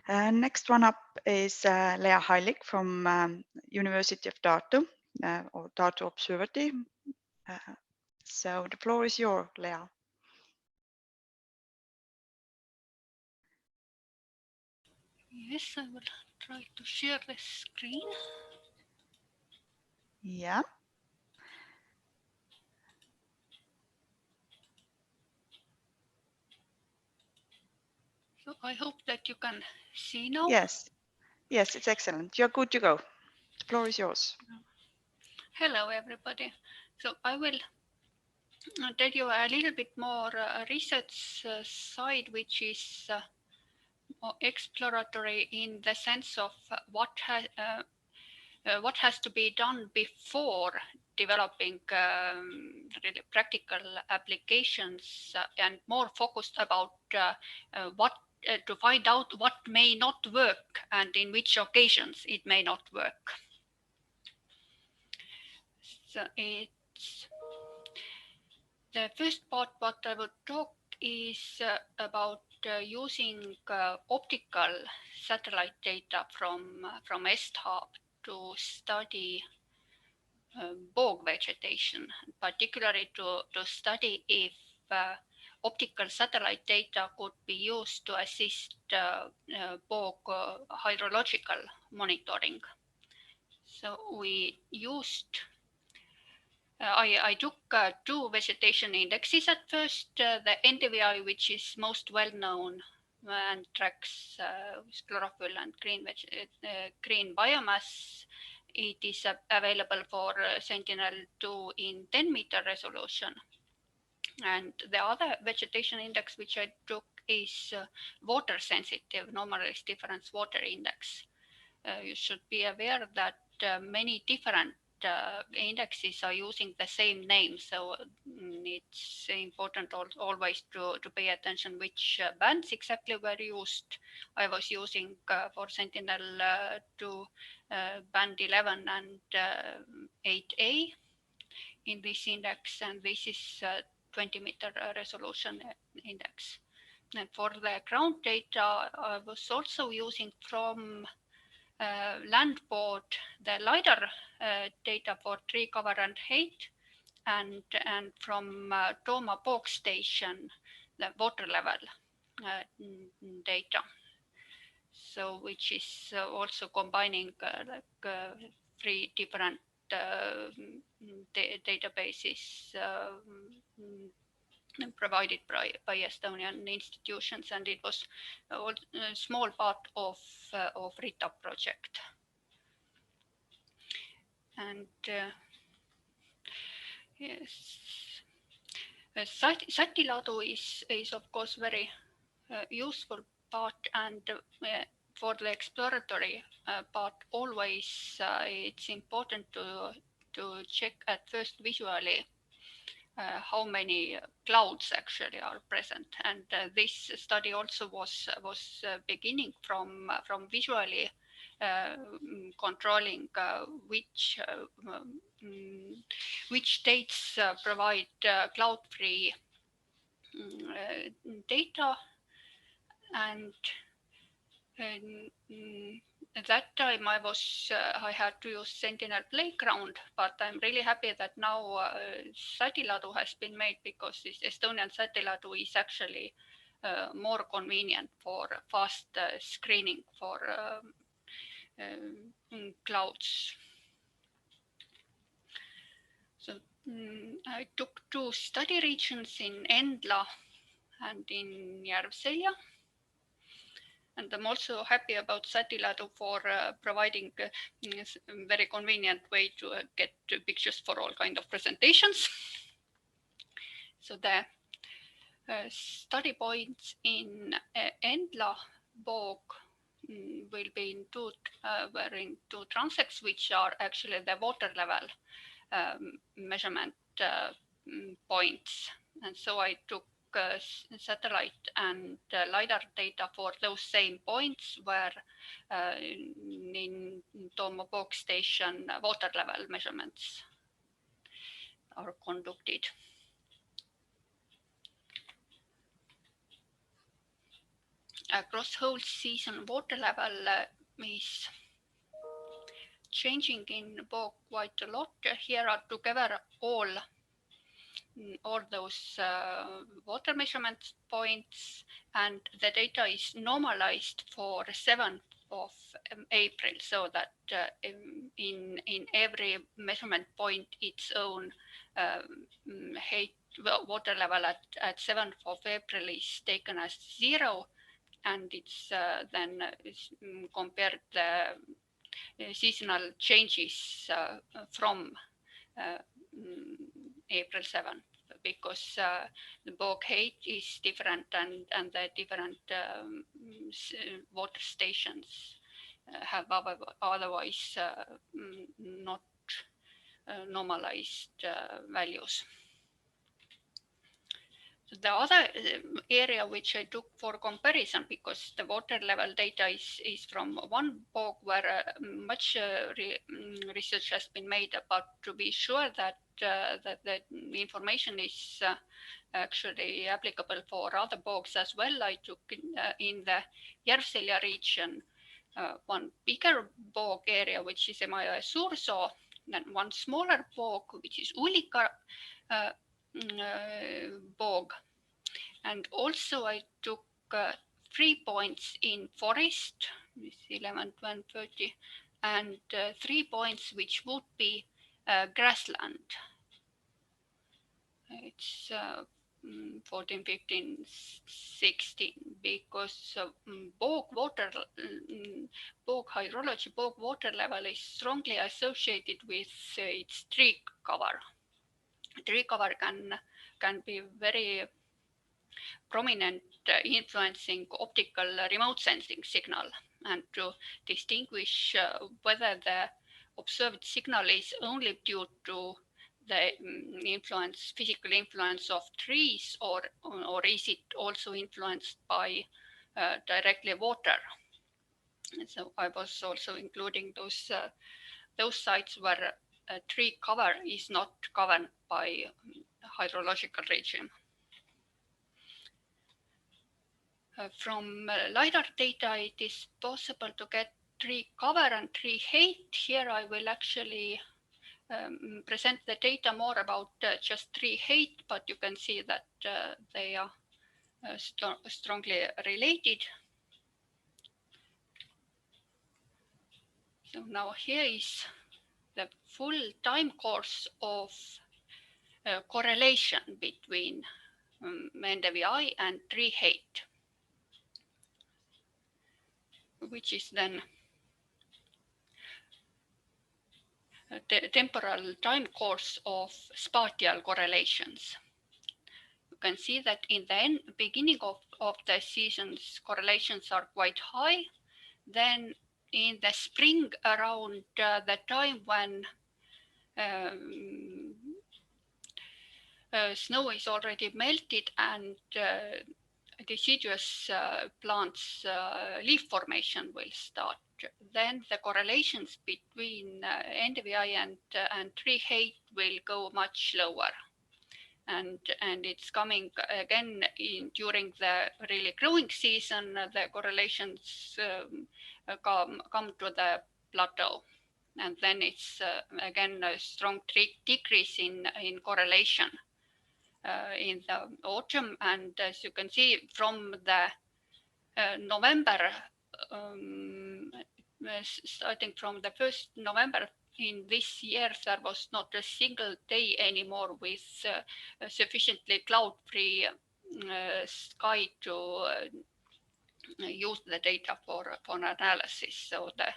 Next one up is Lea Hallik from University of Tartu or Tartu Observatory. So the floor is yours, Lea. Yes, I will try to share the screen. Yeah. So I hope that you can see now. Yes. Yes, it's excellent. You're good to go. The floor is yours. Hello, everybody. So I will tell you a little bit more research side, which is exploratory in the sense of what has to be done before developing really practical applications and more focused about what to find out what may not work and in which occasions it may not work. So it's the first part what I would talk is about using optical satellite data from ESTHub to study bog vegetation, particularly to study if optical satellite data could be used to assist bog hydrological monitoring. So we used I took two vegetation indexes at first. The NDVI, which is most well known and tracks chlorophyll and green biomass. It is available for Sentinel-2 in 10-meter resolution. And the other vegetation index which I took is water sensitive normalized difference water index. You should be aware that many different indexes are using the same name, so it's important always to pay attention which bands exactly were used. I was using for Sentinel-2 band 11 and 8A in this index, and this is 20-meter resolution index. And for the ground data, I was also using from land board the LiDAR data for tree cover and height, and from Tooma bog station the water level data. So which is also combining three different databases provided by Estonian institutions, and it was a small part of RITA project. And yes, Satiladu is of course very useful part, and for the exploratory part always it's important to check at first visually how many clouds actually are present, and this study also was beginning from visually controlling which dates provide cloud-free data, and at that time I had to use Sentinel Playground, but I'm really happy that now Satiladu has been made, because this Estonian Satiladu is actually more convenient for fast screening for clouds. So I took two study regions in Endla and in Järvselja. And I'm also happy about Satiladu for providing a very convenient way to get pictures for all kinds of presentations. So the study points in Endla bog will be in two transects, which are actually the water level measurement points. And so I took satellite and LiDAR data for those same points where in Tooma bog station water level measurements are conducted. across whole season water level is changing in bog quite a lot. Here are together all those water measurement points, and the data is normalized for 7th of April, so that in every measurement point its own water level at 7th of April is taken as 0, and it's then compared the seasonal changes from April 7th, because the bog height is different, and the different water stations have otherwise not normalized values. The other area which I took for comparison, because the water level data is from one bog where much research has been made, but to be sure that that the information is actually applicable for other bogs as well, I took in the Järvselja region one bigger bog area, which is Emajõe-Suursoo, and one smaller bog, which is Ullika bog. And also I took 3 points in forest, 11, 20, 30, and 3 points which would be grassland. It's 14, 15, 16, because bog hydrology, bog water level is strongly associated with its tree cover. Tree cover can be very prominent influencing optical remote sensing signal, and to distinguish whether the observed signal is only due to the physical influence of trees, or is it also influenced by directly water. So I was also including those sites where tree cover is not governed by hydrological regime. From LiDAR data, it is possible to get tree cover and tree height. Here I will actually present the data more about just tree height, but you can see that they are strongly related. So now here is the full time course of correlation between NDVI and tree height, which is then the temporal time course of spatial correlations. You can see that in the beginning of the seasons, correlations are quite high. Then in the spring, around the time when snow is already melted and deciduous plants leaf formation will start, then the correlations between NDVI and tree height will go much lower. And it's coming again during the really growing season, the correlations come to the plateau. And then it's again a strong decrease in correlation in the autumn. And as you can see from the November, starting from the 1st November in this year, there was not a single day anymore with sufficiently cloud-free sky to use the data for analysis. So the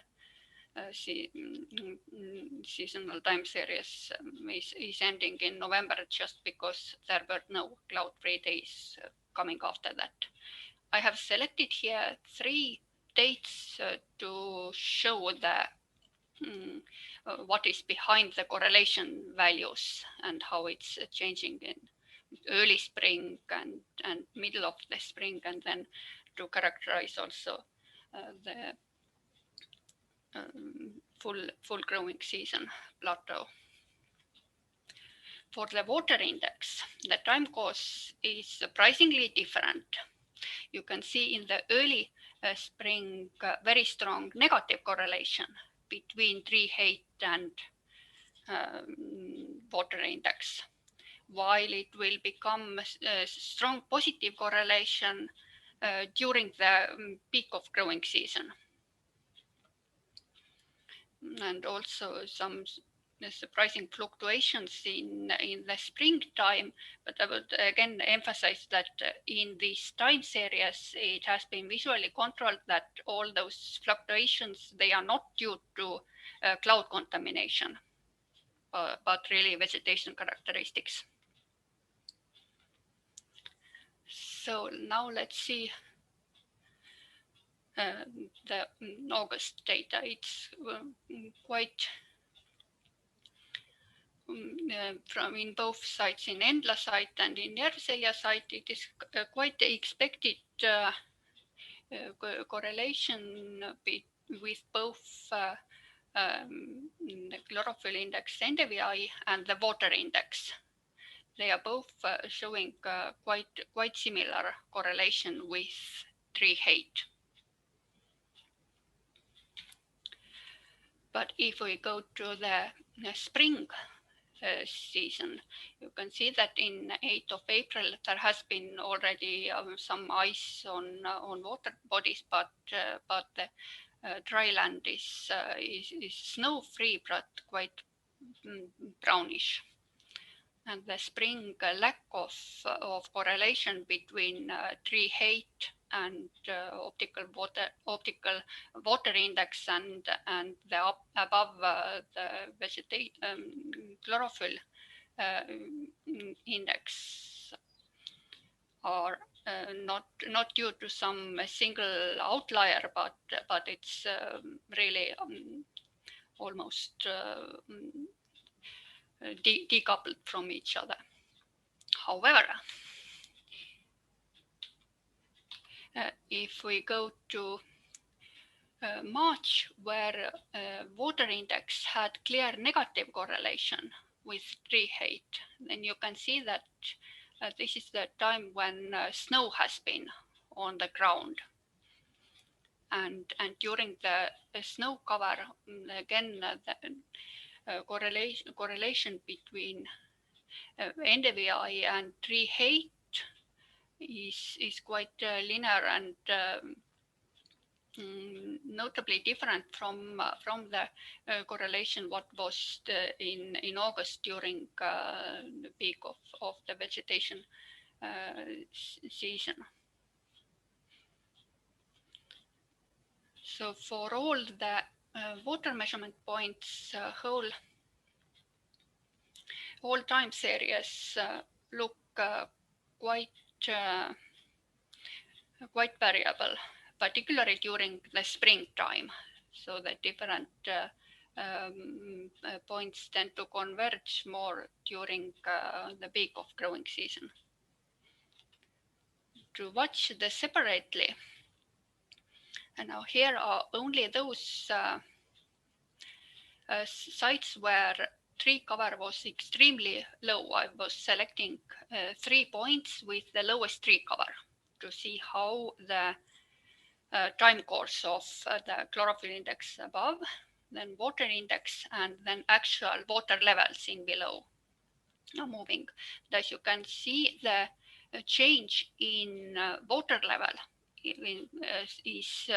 seasonal time series is ending in November, just because there were no cloud-free days coming after that. I have selected here 3 dates to show the what is behind the correlation values and how it's changing in early spring and middle of the spring, and then to characterize also the full growing season plateau. For the water index, the time course is surprisingly different. you can see in the early spring very strong negative correlation between tree height and water index, while it will become a strong positive correlation during the peak of growing season. And also some surprising fluctuations in the springtime, but I would again emphasize that in these time series it has been visually controlled that all those fluctuations, they are not due to cloud contamination, but really vegetation characteristics. So now let's see the August data. It's quite from in both sites, in Endla site and in Järvselja site, it is quite expected correlation with both the chlorophyll index NDVI and the water index. They are both showing quite similar correlation with tree height. But if we go to the spring season, you can see that in 8th of April there has been already some ice on water bodies, but the dry land is snow free but quite brownish. And the spring lack of correlation between tree height and optical water index and the above the chlorophyll index are not due to some single outlier, but it's really almost decoupled from each other. However, if we go to March, where water index had clear negative correlation with tree height, then you can see that this is the time when snow has been on the ground. And during the snow cover, again, the correlation between NDVI and tree height is quite linear and notably different from the correlation what was in August during the peak of the vegetation season. So for all the water measurement points, whole time series look quite variable, particularly during the springtime. So the different points tend to converge more during the peak of growing season. To watch the separately, and now here are only those sites where tree cover was extremely low. I was selecting 3 points with the lowest tree cover to see how the time course of the chlorophyll index above, then water index, and then actual water levels in below. Now moving, as you can see, the change in water level is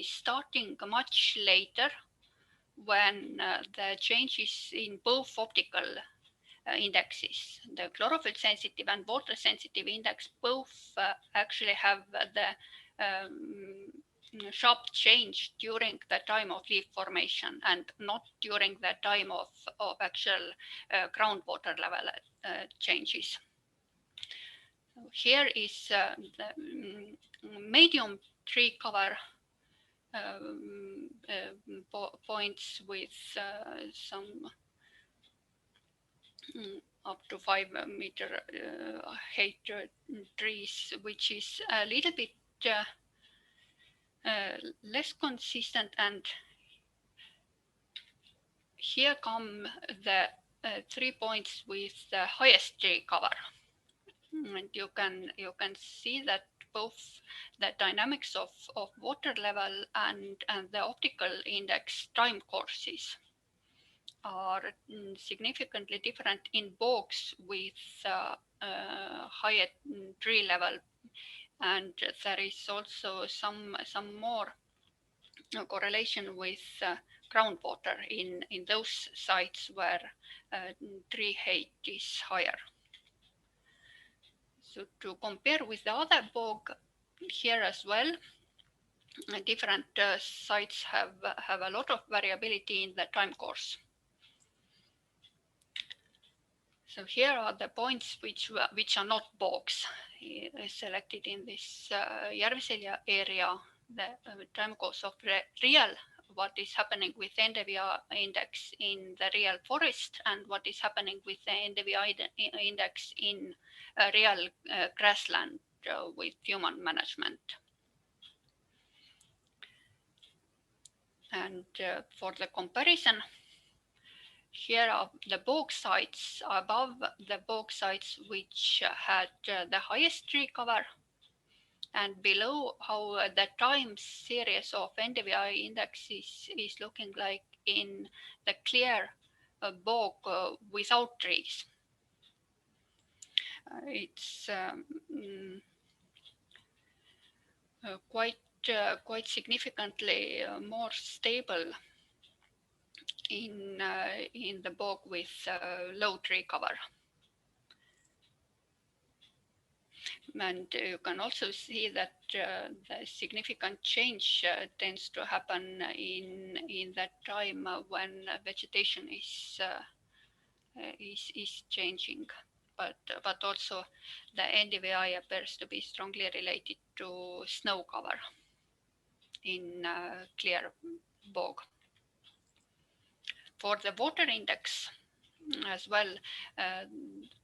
starting much later when the changes in both optical indexes, the chlorophyll sensitive and water sensitive index, both actually have the sharp change during the time of leaf formation and not during the time of actual groundwater level changes. Here is the medium tree cover points with some up to 5 meter height trees, which is a little bit less consistent. And here come the 3 points with the highest tree cover. And you can see that both the dynamics of water level and the optical index time courses are significantly different in bogs with higher tree level, and there is also some more correlation with groundwater in those sites where tree height is higher. So to compare with the other bog here as well, different sites have a lot of variability in the time course. So here are the points which are not bogs selected in this Järviselja area. The time course of real, what is happening with NDVI index in the real forest and what is happening with the NDVI index in real grassland with human management. And for the comparison, here are the bog sites above the bog sites which had the highest tree cover, and below how the time series of NDVI indexes is looking like in the clear bog without trees. It's quite significantly more stable in the bog with low tree cover. And you can also see that the significant change tends to happen in that time when vegetation is changing, but also the NDVI appears to be strongly related to snow cover in clear bog. For the water index as well,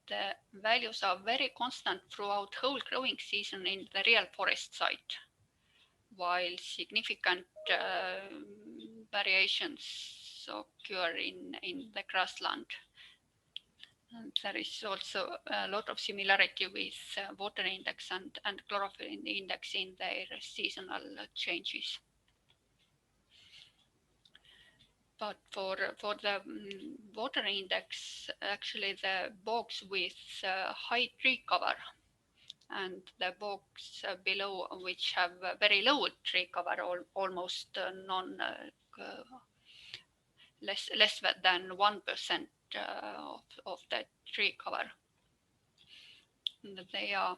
the values are very constant throughout whole growing season in the real forest site, while significant variations occur in the grassland. And there is also a lot of similarity with water index and chlorophyll index in their seasonal changes. But for the water index, actually the bogs with high tree cover and the bogs below which have very low tree cover, almost none, less than 1% of the tree cover. They are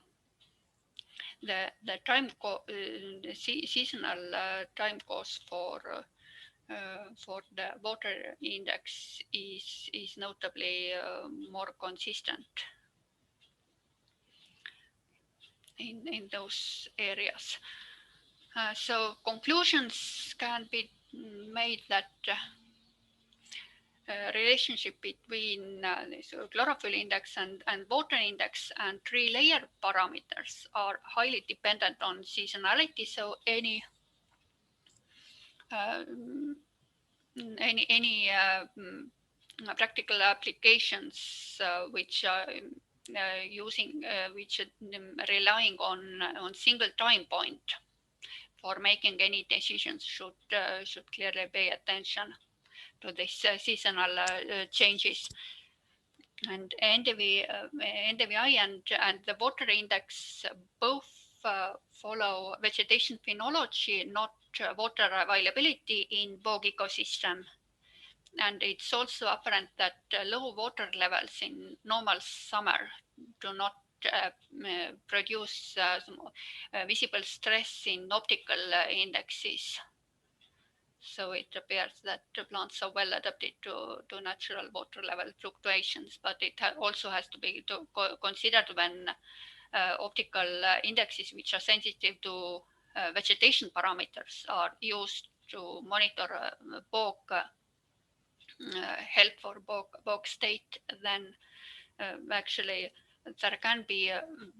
the time seasonal time course for the water index is notably more consistent in those areas. So conclusions can be made that relationship between chlorophyll index and water index and tree layer parameters are highly dependent on seasonality. So any practical applications which are which are relying on single time point for making any decisions should clearly pay attention to this seasonal changes. And NDVI and the water index both follow vegetation phenology, not water availability in bog ecosystem. And it's also apparent that low water levels in normal summer do not produce visible stress in optical indexes. So it appears that the plants are well adapted to natural water level fluctuations, but it also has to be considered when optical indexes which are sensitive to vegetation parameters are used to monitor bog health or bog state. Then actually there can be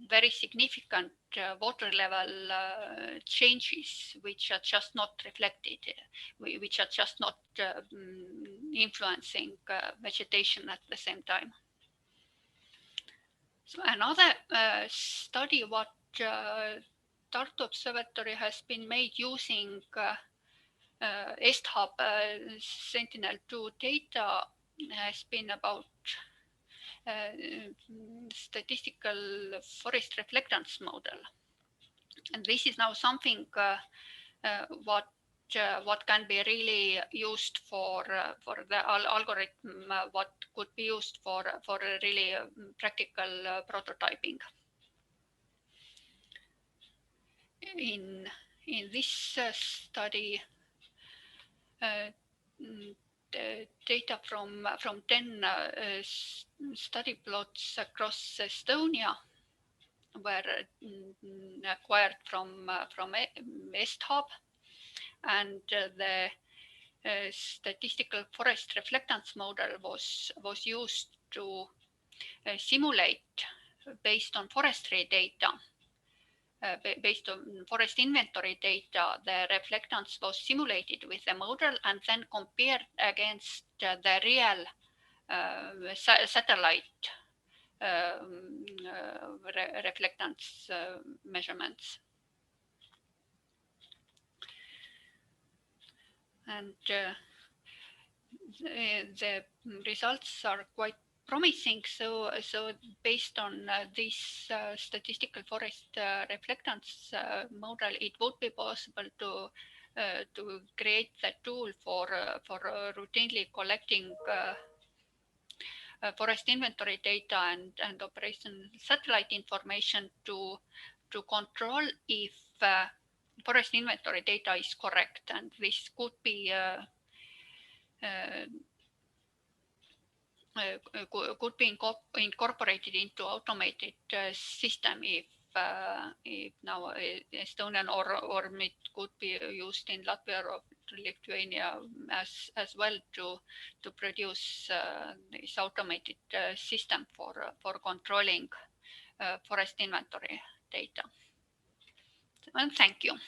very significant water level changes which are just not reflected, which are just not influencing vegetation at the same time. So another study what Tartu Observatory has been made using ESTHub Sentinel-2 data has been about statistical forest reflectance model. And this is now something what can be really used for the algorithm, what could be used for really practical prototyping. In this study, data from 10 study plots across Estonia were acquired from ESTHub, and the statistical forest reflectance model was used to simulate, based on forestry data, based on forest inventory data, the reflectance was simulated with the model and then compared against the real satellite reflectance measurements. And the results are quite promising. So based on this statistical forest reflectance model, it would be possible to create the tool for routinely collecting forest inventory data and operation satellite information to control if forest inventory data is correct, and this could be incorporated into automated system if now Estonian or it could be used in Latvia or Lithuania as well to produce this automated system for controlling forest inventory data. And thank you.